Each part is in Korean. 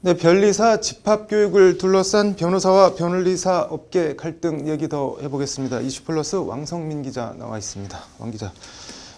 네, 변리사 집합교육을 둘러싼 변호사와 변리사 업계 갈등 얘기 더 해보겠습니다. 이슈플러스 왕성민 기자 나와 있습니다. 왕 기자.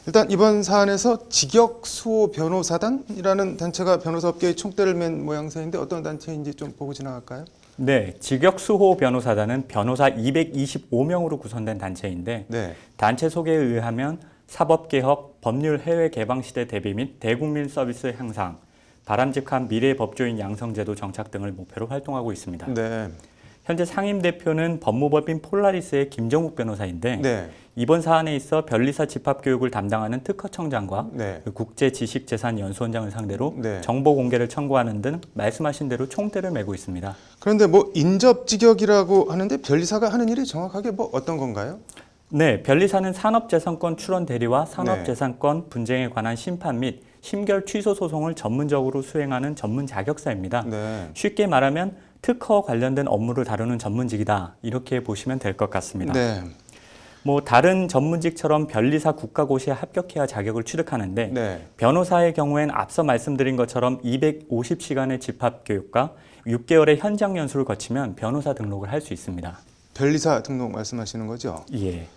일단 이번 사안에서 직역수호 변호사단이라는 단체가 변호사업계의 총대를 맨 모양새인데 어떤 단체인지 좀 보고 지나갈까요? 네, 직역수호 변호사단은 변호사 225명으로 구성된 단체인데 네. 단체 소개에 의하면 사법개혁, 법률 해외 개방 시대 대비 및 대국민 서비스 향상, 바람직한 미래 법조인 양성제도 정착 등을 목표로 활동하고 있습니다. 네. 현재 상임대표는 법무법인 폴라리스의 김정욱 변호사인데 네. 이번 사안에 있어 변리사 집합교육을 담당하는 특허청장과 네. 국제지식재산연수원장을 상대로 네. 정보 공개를 청구하는 등 말씀하신 대로 총대를 메고 있습니다. 그런데 뭐 인접직역이라고 하는데 변리사가 하는 일이 정확하게 뭐 어떤 건가요? 네, 변리사는 산업재산권 출원 대리와 산업재산권 분쟁에 관한 심판 및 심결 취소 소송을 전문적으로 수행하는 전문 자격사입니다. 네. 쉽게 말하면 특허 관련된 업무를 다루는 전문직이다. 이렇게 보시면 될 것 같습니다. 네. 뭐 다른 전문직처럼 변리사 국가고시에 합격해야 자격을 취득하는데 네. 변호사의 경우엔 앞서 말씀드린 것처럼 250시간의 집합교육과 6개월의 현장 연수를 거치면 변호사 등록을 할 수 있습니다. 변리사 등록 말씀하시는 거죠? 예.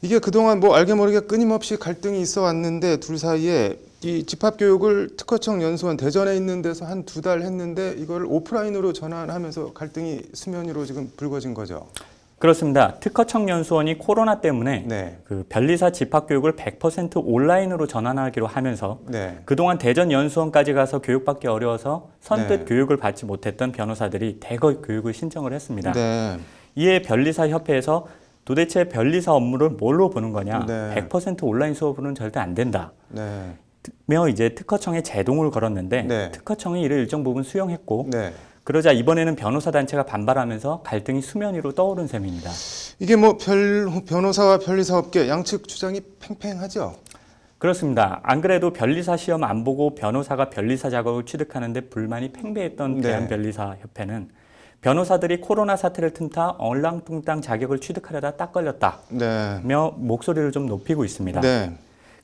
이게 그동안 뭐 알게 모르게 끊임없이 갈등이 있어 왔는데 둘 사이에 이 집합교육을 특허청 연수원 대전에 있는 데서 한 2달 했는데 이걸 오프라인으로 전환하면서 갈등이 수면 위로 지금 불거진 거죠. 그렇습니다. 특허청 연수원이 코로나 때문에 네. 그 변리사 집합교육을 100% 온라인으로 전환하기로 하면서 네. 그동안 대전 연수원까지 가서 교육받기 어려워서 선뜻 네. 교육을 받지 못했던 변호사들이 대거 교육을 신청을 했습니다. 네. 이에 변리사 협회에서 도대체 변리사 업무를 뭘로 보는 거냐? 네. 100% 온라인 수업으로는 절대 안 된다. 네. 며 이제 특허청에 제동을 걸었는데 네. 특허청이 이를 일정 부분 수용했고 네. 그러자 이번에는 변호사 단체가 반발하면서 갈등이 수면 위로 떠오른 셈입니다. 이게 뭐 변호사와 변리사 업계 양측 주장이 팽팽하죠. 그렇습니다. 안 그래도 변리사 시험 안 보고 변호사가 변리사 작업을 취득하는데 불만이 팽배했던 네. 대한변리사협회는 변호사들이 코로나 사태를 틈타 얼랑뚱땅 자격을 취득하려다 딱 걸렸다며 네. 목소리를 좀 높이고 있습니다. 네.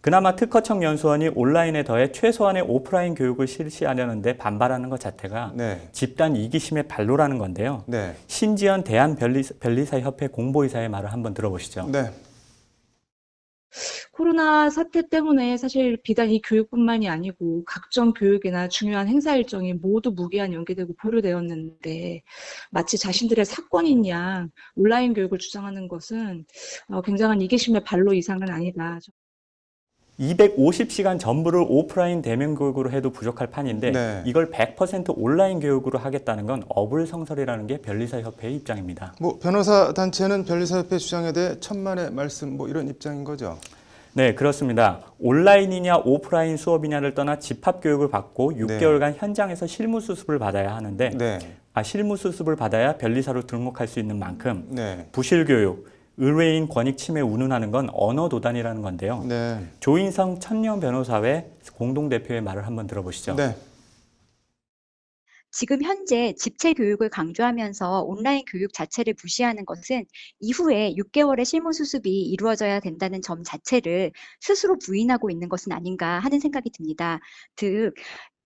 그나마 특허청 연수원이 온라인에 더해 최소한의 오프라인 교육을 실시하려는데 반발하는 것 자체가 네. 집단 이기심의 발로라는 건데요. 네. 신지연 대한변리사협회 공보이사의 말을 한번 들어보시죠. 네. 코로나 사태 때문에 사실 비단 이 교육뿐만이 아니고 각종 교육이나 중요한 행사 일정이 모두 무기한 연기되고 보류되었는데 마치 자신들의 사건인 양 온라인 교육을 주장하는 것은 굉장한 이기심의 발로 이상은 아니다. 250시간 전부를 오프라인 대면 교육으로 해도 부족할 판인데 네. 이걸 100% 온라인 교육으로 하겠다는 건 어불성설이라는 게 변리사협회의 입장입니다. 뭐 변호사 단체는 변리사협회 주장에 대해 천만의 말씀 뭐 이런 입장인 거죠. 네, 그렇습니다. 온라인이냐 오프라인 수업이냐를 떠나 집합교육을 받고 6개월간 현장에서 실무 수습을 받아야 하는데 네. 실무 수습을 받아야 변리사로 등록할 수 있는 만큼 네. 부실교육, 의뢰인 권익 침해 운운하는 건 언어 도단이라는 건데요. 네. 조인성 천년 변호사회 공동대표의 말을 한번 들어보시죠. 네. 지금 현재 집체 교육을 강조하면서 온라인 교육 자체를 무시하는 것은 이후에 6개월의 실무 수습이 이루어져야 된다는 점 자체를 스스로 부인하고 있는 것은 아닌가 하는 생각이 듭니다. 즉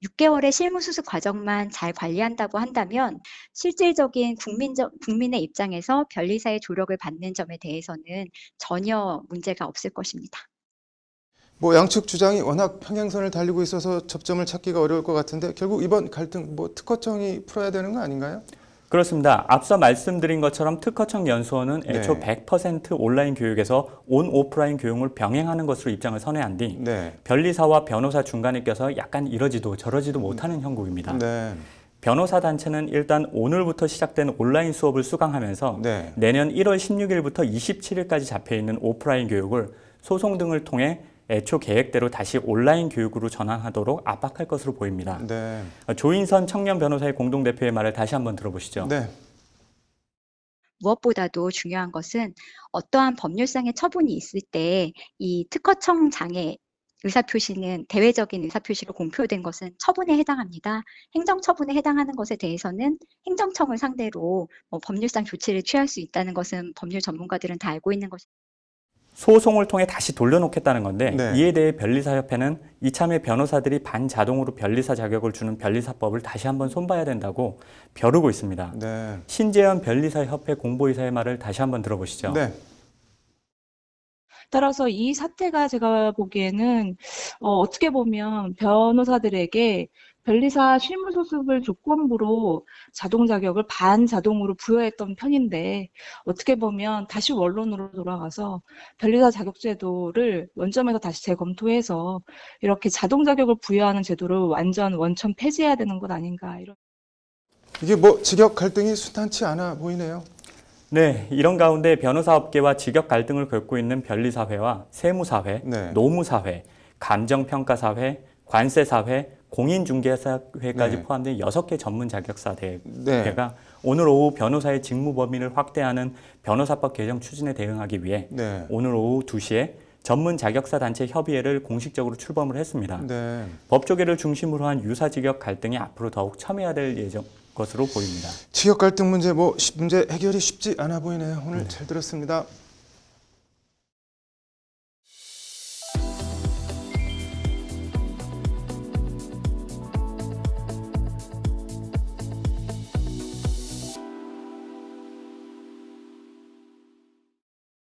6개월의 실무 수습 과정만 잘 관리한다고 한다면 실질적인 국민의 입장에서 변리사의 조력을 받는 점에 대해서는 전혀 문제가 없을 것입니다. 뭐 양측 주장이 워낙 평행선을 달리고 있어서 접점을 찾기가 어려울 것 같은데 결국 이번 갈등 뭐 특허청이 풀어야 되는 거 아닌가요? 그렇습니다. 앞서 말씀드린 것처럼 특허청 연수원은 애초 네. 100% 온라인 교육에서 온 오프라인 교육을 병행하는 것으로 입장을 선회한 뒤 네. 변리사와 변호사 중간에 껴서 약간 이러지도 저러지도 못하는 형국입니다. 네. 변호사 단체는 일단 오늘부터 시작된 온라인 수업을 수강하면서 네. 내년 1월 16일부터 27일까지 잡혀있는 오프라인 교육을 소송 등을 통해 애초 계획대로 다시 온라인 교육으로 전환하도록 압박할 것으로 보입니다. 네. 조인선 청년 변호사의 공동대표의 말을 다시 한번 들어보시죠. 네. 무엇보다도 중요한 것은 어떠한 법률상의 처분이 있을 때 이 특허청장의 의사표시는 대외적인 의사표시로 공표된 것은 처분에 해당합니다. 행정처분에 해당하는 것에 대해서는 행정청을 상대로 법률상 조치를 취할 수 있다는 것은 법률 전문가들은 다 알고 있는 것입니다. 소송을 통해 다시 돌려놓겠다는 건데 네. 이에 대해 변리사협회는 이참에 변호사들이 반자동으로 변리사 자격을 주는 변리사법을 다시 한번 손봐야 된다고 벼르고 있습니다. 네. 신재현 변리사협회 공보이사의 말을 다시 한번 들어보시죠. 네. 따라서 이 사태가 제가 보기에는 어떻게 보면 변호사들에게 변리사 실무 소습을 조건부로 자동 자격을 반자동으로 부여했던 편인데 어떻게 보면 다시 원론으로 돌아가서 변리사 자격 제도를 원점에서 다시 재검토해서 이렇게 자동 자격을 부여하는 제도를 완전 원천 폐지해야 되는 것 아닌가 이런. 이게 뭐 직역 갈등이 순탄치 않아 보이네요. 네, 이런 가운데 변호사 업계와 직역 갈등을 겪고 있는 변리사회와 세무사회, 네. 노무사회, 감정평가사회, 관세사회, 공인중개사회까지 네. 포함된 6개 전문 자격사 네. 대회가 오늘 오후 변호사의 직무 범위를 확대하는 변호사법 개정 추진에 대응하기 위해 네. 오늘 오후 2시에 전문 자격사 단체 협의회를 공식적으로 출범을 했습니다. 네. 법조계를 중심으로 한 유사직역 갈등이 앞으로 더욱 첨예화될 것으로 보입니다. 직역 갈등 문제 문제 해결이 쉽지 않아 보이네요. 오늘 잘 들었습니다.